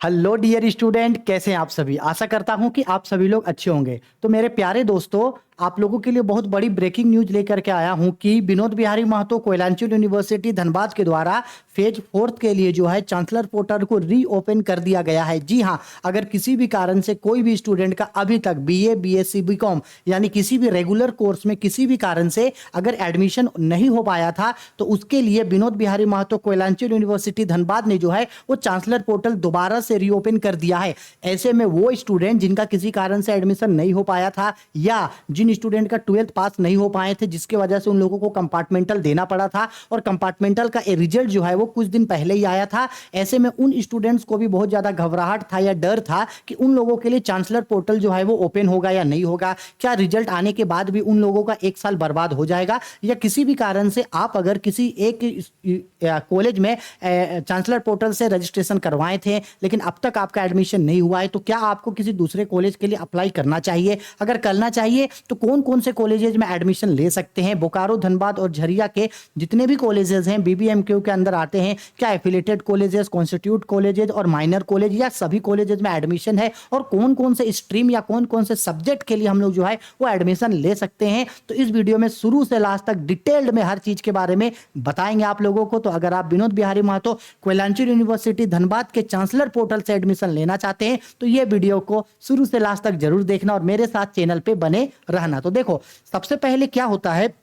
Hello dear student, कैसे हैं आप सभी। आशा करता हूं कि आप सभी लोग अच्छे होंगे। तो मेरे प्यारे दोस्तों, आप लोगों के लिए बहुत बड़ी ब्रेकिंग न्यूज लेकर के आया हूं कि विनोद बिहारी महतो कोयलांचल यूनिवर्सिटी धनबाद के द्वारा फेज 4 के लिए जो है चांसलर पोर्टल को रीओपन कर दिया गया है। जी हां, अगर किसी भी कारण से कोई भी स्टूडेंट का अभी तक बीए, बीएससी, बीकॉम यानी किसी भी रेगुलर कोर्स में किसी भी कारण से अगर एडमिशन नहीं हो पाया था, तो उसके लिए विनोद बिहारी महतो कोयलांचल यूनिवर्सिटी धनबाद ने जो है वो चांसलर पोर्टल दोबारा से रीओपन कर दिया है। ऐसे में वो स्टूडेंट जिनका किसी कारण से एडमिशन नहीं हो पाया था या जिन स्टूडेंट का 12th पास नहीं हो पाए थे, जिसके वजह से उन लोगों को कंपार्टमेंटल देना पड़ा था और कंपार्टमेंटल का रिजल्ट जो है वो कुछ दिन पहले ही आया था, ऐसे में उन स्टूडेंट्स को भी बहुत ज्यादा घबराहट था या डर था कि उन लोगों के लिए चांसलर पोर्टल जो है वो ओपन होगा या नहीं होगा। क्या रिजल्ट आने के बाद भी उन लोगों का एक साल बर्बाद हो जाएगा, या किसी भी कारण से आप अगर किसी एक कॉलेज में चांसलर पोर्टल से रजिस्ट्रेशन करवाए थे लेकिन अब तक आपका एडमिशन नहीं हुआ है, तो क्या आपको किसी दूसरे कॉलेज के लिए अप्लाई करना चाहिए? अगर करना चाहिए तो कौन कौन से कॉलेजेस में एडमिशन ले सकते हैं? बोकारो, धनबाद और झरिया के जितने भी कॉलेजेस हैं बीबीएमक्यू के अंदर आते हैं, क्या एफिलेटेड कॉलेजेस, कॉन्स्टिट्यूट कॉलेजेस और माइनर कॉलेज या सभी कॉलेजेस में एडमिशन है, और कौन कौन से स्ट्रीम या कौन कौन से सब्जेक्ट के लिए हम लोग जो है वो एडमिशन ले सकते हैं, तो इस वीडियो में शुरू से लास्ट तक डिटेल्ड में हर चीज के बारे में बताएंगे आप लोगों को। तो अगर आप विनोद बिहारी महतो कोयलांचल यूनिवर्सिटी धनबाद के चांसलर पोर्टल से एडमिशन लेना चाहते हैं तो ये वीडियो को शुरू से लास्ट तक जरूर देखना और मेरे साथ चैनल पे बने रहना। तो देखो, सबसे पहले क्या होता है,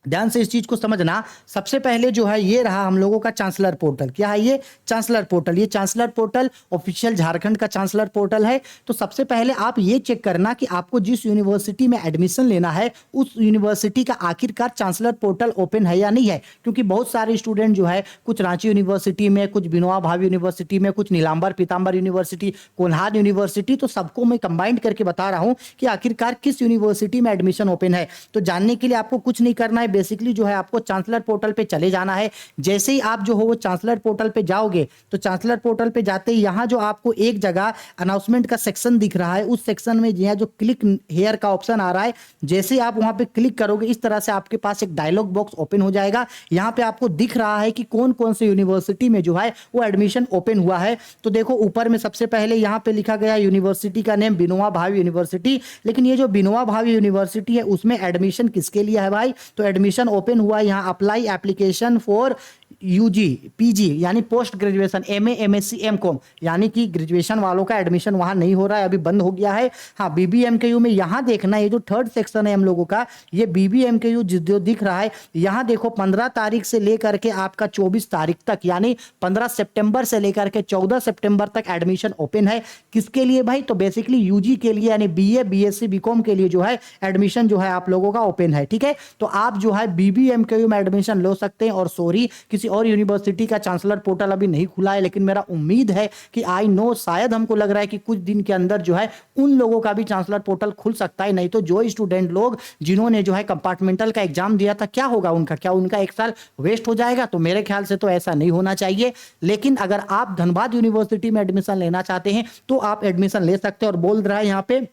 ध्यान से इस चीज को समझना। सबसे पहले जो है ये रहा हम लोगों का चांसलर पोर्टल। क्या है ये? Chancellor portal. ये चांसलर पोर्टल ऑफिशियल झारखंड का चांसलर पोर्टल है। तो सबसे पहले आप ये चेक करना कि आपको जिस यूनिवर्सिटी में एडमिशन लेना है उस यूनिवर्सिटी का आखिरकार चांसलर पोर्टल ओपन है या नहीं है, क्योंकि बहुत सारे स्टूडेंट जो है कुछ रांची यूनिवर्सिटी में, कुछ विनोबा भावे यूनिवर्सिटी में, कुछ नीलांबर पीतांबर यूनिवर्सिटी, कोल्हार यूनिवर्सिटी, तो सबको मैं कंबाइंड करके बता रहा हूं कि आखिरकार किस यूनिवर्सिटी में एडमिशन ओपन है। तो जानने के लिए आपको कुछ नहीं करना है, बेसिकली जो है आपको चांसलर पोर्टल पे चले जाना है। जैसे ही आप जो हो वो चांसलर पोर्टल पे जाओगे तो चांसलर पोर्टल पे जाते ही यहां जो आपको एक जगह अनाउंसमेंट का सेक्शन दिख रहा है, उस सेक्शन में यहां जो क्लिक हेयर का ऑप्शन आ रहा है, जैसे ही आप वहां पे क्लिक करोगे इस तरह से आपके पास एक डायलॉग बॉक्स ओपन हो जाएगा। यहां पे आपको दिख रहा है कि कौन कौन से यूनिवर्सिटी में जो है वो एडमिशन ओपन हुआ है। तो देखो ऊपर में सबसे पहले यहां पे लिखा गया यूनिवर्सिटी का नेम विनोबा भावे यूनिवर्सिटी, लेकिन ये जो विनोबा भावे यूनिवर्सिटी है उसमें एडमिशन किसके लिए है भाई? तो एडमिशन ओपन हुआ यहाँ apply application for UG PG यानी post graduation, MA, MSc, MCom यानी कि ग्रेजुएशन वालों का एडमिशन वहां नहीं हो रहा है, अभी बंद हो गया है। हाँ, बीबीएमकेयू में यहां देखना, ये जो थर्ड सेक्शन है हम लोगों का, ये बीबीएमकेयू जो दिख रहा है यहां देखो 15 तारीख से लेकर के आपका 24 तारीख तक यानी 15 सितंबर से लेकर के 14 सितंबर तक एडमिशन ओपन है। किसके लिए भाई? तो बेसिकली यूजी के लिए यानी बीए, बीएससी, बीकॉम के लिए जो है एडमिशन जो है आप लोगों का ओपन है। ठीक है, तो आप जो है बीबीएमकेयू में एडमिशन ले सकते हैं। और सॉरी, किसी और यूनिवर्सिटी का चांसलर पोर्टल अभी नहीं खुला है, लेकिन मेरा उम्मीद है कि आई नो, शायद हमको लग रहा है कि कुछ दिन के अंदर जो है उन लोगों का भी चांसलर पोर्टल खुल सकता है। नहीं तो जो स्टूडेंट लोग जिन्होंने जो है कंपार्टमेंटल का एग्जाम दिया था, क्या होगा उनका? क्या उनका एक साल वेस्ट हो जाएगा? तो मेरे ख्याल से तो ऐसा नहीं होना चाहिए। लेकिन अगर आप धनबाद यूनिवर्सिटी में एडमिशन लेना चाहते हैं तो आप एडमिशन ले सकते हैं। और बोल रहा है यहाँ पे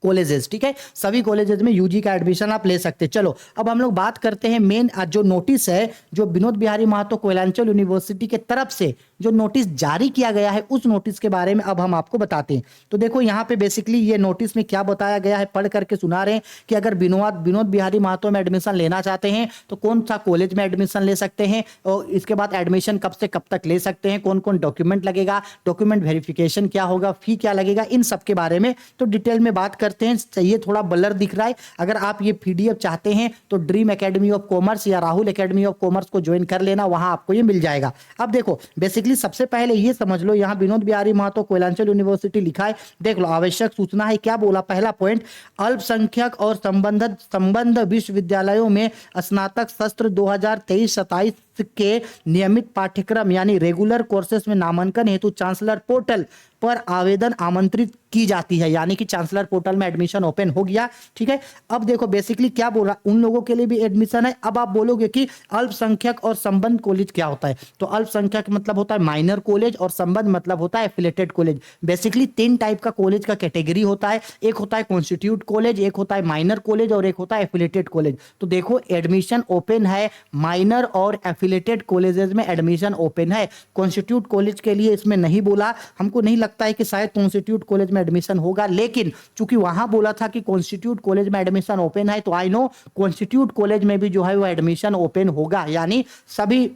कॉलेजेस, ठीक है, सभी कॉलेजेस में यूजी का एडमिशन आप ले सकते हैं। चलो अब हम लोग बात करते हैं मेन जो नोटिस है, जो विनोद बिहारी महतो कोयलांचल यूनिवर्सिटी के तरफ से जो नोटिस जारी किया गया है उस नोटिस के बारे में अब हम आपको बताते हैं। तो देखो यहाँ पे बेसिकली ये नोटिस में क्या बताया गया है, पढ़ करके सुना रहे हैं कि अगर विनोद बिहारी महतो में एडमिशन लेना चाहते हैं तो कौन सा कॉलेज में एडमिशन ले सकते हैं, और इसके बाद एडमिशन कब से कब तक ले सकते हैं, कौन कौन डॉक्यूमेंट लगेगा, डॉक्यूमेंट वेरिफिकेशन क्या होगा, फी क्या लगेगा, इन सब के बारे में तो डिटेल में बात करते हैं। चाहिए थोड़ा ब्लर दिख रहा है, अगर आप ये पीडीएफ चाहते हैं तो ड्रीम एकेडमी ऑफ कॉमर्स या राहुल एकेडमी ऑफ कॉमर्स को ज्वाइन कर लेना, वहां आपको ये मिल जाएगा। अब देखो बेसिकली सबसे पहले ये समझ लो, यहाँ विनोद बिहारी महतो कोयलांचल यूनिवर्सिटी लिखा है, देख लो आवश्यक सूचना है। क्या बोला? पहला पॉइंट, अल्पसंख्यक और संबंध विश्वविद्यालयों में स्नातक सत्र 2023-27 के नियमित पाठ्यक्रम यानी रेगुलर कोर्सेज में नामांकन हेतु चांसलर पोर्टल पर आवेदन आमंत्रित की जाती है, यानी कि चांसलर पोर्टल में एडमिशन ओपन हो गया। ठीक है, अब देखो बेसिकली क्या बोल रहा, उन लोगों के लिए भी एडमिशन है। अब आप बोलोगे कि अल्पसंख्यक और संबंध कॉलेज क्या होता है, तो अल्पसंख्यक मतलब होता है माइनर कॉलेज और संबंध मतलब होता है एफिलेटेड कॉलेज। बेसिकली 3 टाइप का कॉलेज का कैटेगरी होता है, एक होता है कॉन्स्टिट्यूट कॉलेज, एक होता है माइनर कॉलेज और एक होता है एफिलेटेड कॉलेज। तो देखो एडमिशन ओपन है माइनर और एफिलेटेड कॉलेजेस में एडमिशन ओपन है। कॉन्स्टिट्यूट कॉलेज के लिए इसमें नहीं बोला, हमको नहीं लगता है कि शायद कॉन्स्टिट्यूट कॉलेज में एडमिशन होगा, लेकिन चूंकि वहां बोला था कि कॉन्स्टिट्यूट कॉलेज में एडमिशन ओपन है, तो आई नो कॉन्स्टिट्यूट कॉलेज में भी जो है वो एडमिशन ओपन होगा, यानी सभी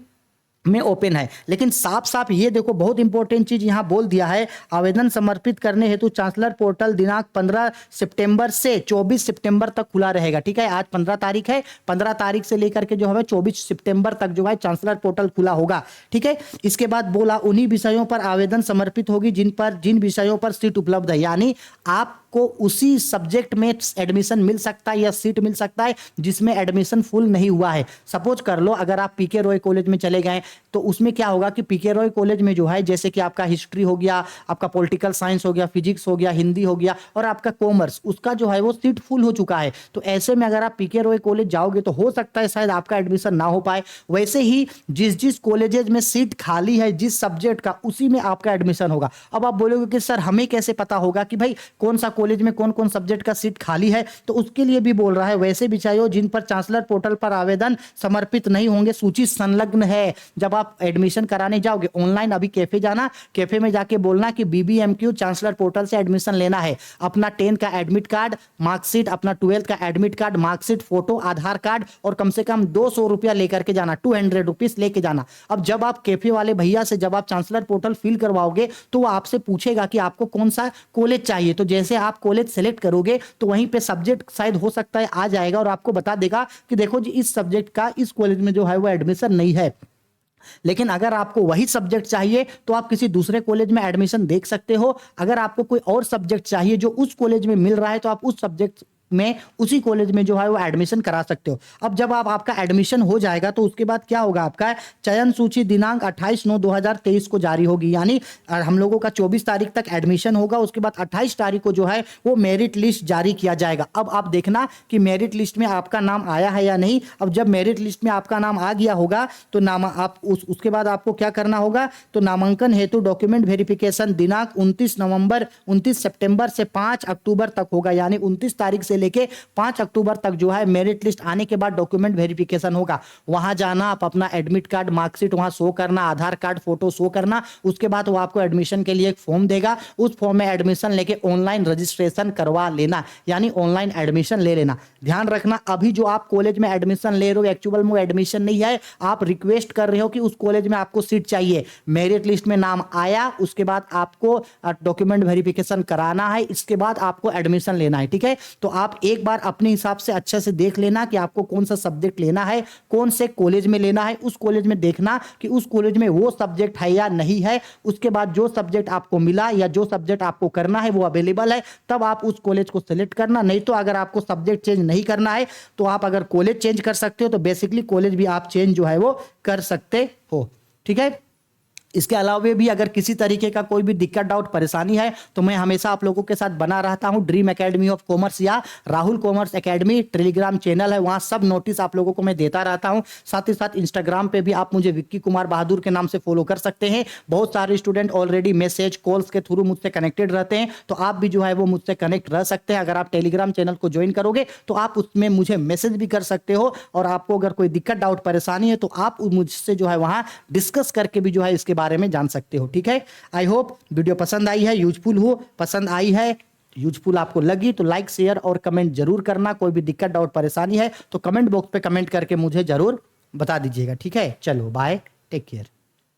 में ओपन है। लेकिन साफ साफ ये देखो, बहुत इंपॉर्टेंट चीज यहां बोल दिया है, आवेदन समर्पित करने हेतु चांसलर पोर्टल दिनांक 15 सितंबर से 24 सितंबर तक खुला रहेगा। ठीक है, आज 15 तारीख है, 15 तारीख से लेकर के जो है 24 सितंबर तक जो है चांसलर पोर्टल खुला होगा। ठीक है, इसके बाद बोला उन्हीं विषयों पर आवेदन समर्पित होगी जिन विषयों पर सीट उपलब्ध है, यानी आपको उसी सब्जेक्ट में एडमिशन मिल सकता है या सीट मिल सकता है जिसमें एडमिशन फुल नहीं हुआ है। सपोज कर लो अगर आप पीके रॉय कॉलेज में चले गए, तो उसमें क्या होगा कि पीके रॉय कॉलेज में जो है जैसे कि आपका हिस्ट्री हो गया, आपका पॉलिटिकल साइंस हो गया, फिजिक्स हो गया, हिंदी हो गया और आपका कॉमर्स, उसका जो है वो सीट फुल हो चुका है। तो ऐसे में अगर आप पीके रॉय कॉलेज जाओगे तो हो सकता है शायद आपका एडमिशन ना हो पाए। वैसे ही जिस जिस कॉलेजेस में सीट खाली है जिस सब्जेक्ट का, उसी में आपका एडमिशन होगा। अब आप बोलोगे कि सर हमें कैसे पता होगा कि भाई कौन सा कॉलेज में कौन कौन सब्जेक्ट का सीट खाली है, तो उसके लिए भी बोल रहा है वैसे विषयों जिन पर चांसलर पोर्टल पर आवेदन समर्पित नहीं होंगे सूची संलग्न है। जब आप एडमिशन कराने जाओगे ऑनलाइन, अभी कैफे जाना, कैफे में जाके बोलना कि बीबीएमक्यू चांसलर पोर्टल से एडमिशन लेना है, अपना 10 का एडमिट कार्ड, मार्कशीट, अपना 12 का एडमिट कार्ड, मार्कशीट, फोटो, आधार कार्ड और कम से कम 200 रुपया लेकर के जाना, 200 रुपीज लेके जाना। अब जब आप कैफे वाले भैया से जब आप चांसलर पोर्टल फिल करवाओगे तो वो आपसे पूछेगा कि आपको कौन सा कॉलेज चाहिए, तो जैसे आप कॉलेज सेलेक्ट करोगे तो वहीं पे सब्जेक्ट शायद हो सकता है आ जाएगा और आपको बता देगा कि देखो जी इस सब्जेक्ट का इस कॉलेज में जो है वो एडमिशन नहीं है। लेकिन अगर आपको वही सब्जेक्ट चाहिए तो आप किसी दूसरे कॉलेज में एडमिशन देख सकते हो। अगर आपको कोई और सब्जेक्ट चाहिए जो उस कॉलेज में मिल रहा है तो आप उस सब्जेक्ट में उसी कॉलेज में जो है वो एडमिशन करा सकते हो। अब जब आपका एडमिशन हो जाएगा तो उसके बाद क्या होगा, आपका चयन सूची दिनांक 28/9/2023 को जारी होगी, यानी हम लोगों का 24 तारीख तक एडमिशन होगा, उसके बाद 28 तारीख को जो है वो मेरिट लिस्ट जारी किया जाएगा। अब आप देखना कि मेरिट लिस्ट में आपका नाम आया है या नहीं। अब जब मेरिट लिस्ट में आपका नाम आ गया होगा तो उसके बाद आपको क्या करना होगा, तो नामांकन हेतु डॉक्यूमेंट वेरिफिकेशन दिनांक 29 सितंबर से 5 अक्टूबर तक होगा, यानी 29 तारीख से लेके 5 अक्टूबर तक जो है मेरिट लिस्ट आने के बाद डॉक्यूमेंट वेरिफिकेशन होगा। वहां जाना, आप अपना एडमिट कार्ड, मार्कशीट वहां शो करना, आधार कार्ड, फोटो शो करना, उसके बाद वो आपको एडमिशन के लिए एक फॉर्म देगा, उस फॉर्म में एडमिशन लेके ऑनलाइन रजिस्ट्रेशन करवा लेना, यानी ऑनलाइन एडमिशन ले लेना। ध्यान रखना अभी जो आप कॉलेज में एडमिशन ले रहे हो एक्चुअल में एडमिशन नहीं है, आप रिक्वेस्ट कर रहे हो कि उस कॉलेज में आपको सीट चाहिए। मेरिट लिस्ट में नाम आया, उसके बाद आपको डॉक्यूमेंट वेरिफिकेशन कराना है, इसके बाद आपको एडमिशन लेना है। ठीक है, तो आप एक बार अपने हिसाब से अच्छे से देख लेना कि आपको कौन सा सब्जेक्ट लेना है, कौन से कॉलेज में लेना है, उस कॉलेज में देखना कि उस कॉलेज में वो सब्जेक्ट है या नहीं है। उसके बाद जो सब्जेक्ट आपको मिला या जो सब्जेक्ट आपको करना है वो अवेलेबल है, तब आप उस कॉलेज को सिलेक्ट करना। नहीं तो अगर आपको सब्जेक्ट चेंज नहीं करना है तो आप अगर कॉलेज चेंज कर सकते हो तो बेसिकली कॉलेज भी आप चेंज जो है वो कर सकते हो। ठीक है, इसके अलावा भी अगर किसी तरीके का कोई भी दिक्कत, डाउट, परेशानी है तो मैं हमेशा आप लोगों के साथ बना रहता हूं। ड्रीम एकेडमी ऑफ कॉमर्स या Rahul commerce academy Telegram channel है, वहां सब नोटिस आप लोगों को मैं देता रहता हूं। साथ ही साथ इंस्टाग्राम पे भी आप मुझे विक्की कुमार बहादुर के नाम से फॉलो कर सकते हैं। बहुत सारे स्टूडेंट ऑलरेडी मैसेज, कॉल्स के थ्रू मुझसे कनेक्टेड रहते हैं, तो आप भी जो है वो मुझसे कनेक्ट रह सकते हैं। अगर आप टेलीग्राम चैनल को ज्वाइन करोगे तो आप उसमें मुझे मैसेज भी कर सकते हो, और आपको अगर कोई दिक्कत, डाउट, परेशानी है तो आप मुझसे जो है वहां डिस्कस करके भी जो है इसके बारे में जान सकते हो। ठीक है, आई होप वीडियो पसंद आई है, यूजफुल हो, पसंद आई है, यूजफुल आपको लगी तो लाइक, शेयर और कमेंट जरूर करना। कोई भी दिक्कत, डाउट, परेशानी है तो कमेंट बॉक्स पे कमेंट करके मुझे जरूर बता दीजिएगा। ठीक है, चलो बाय, टेक केयर।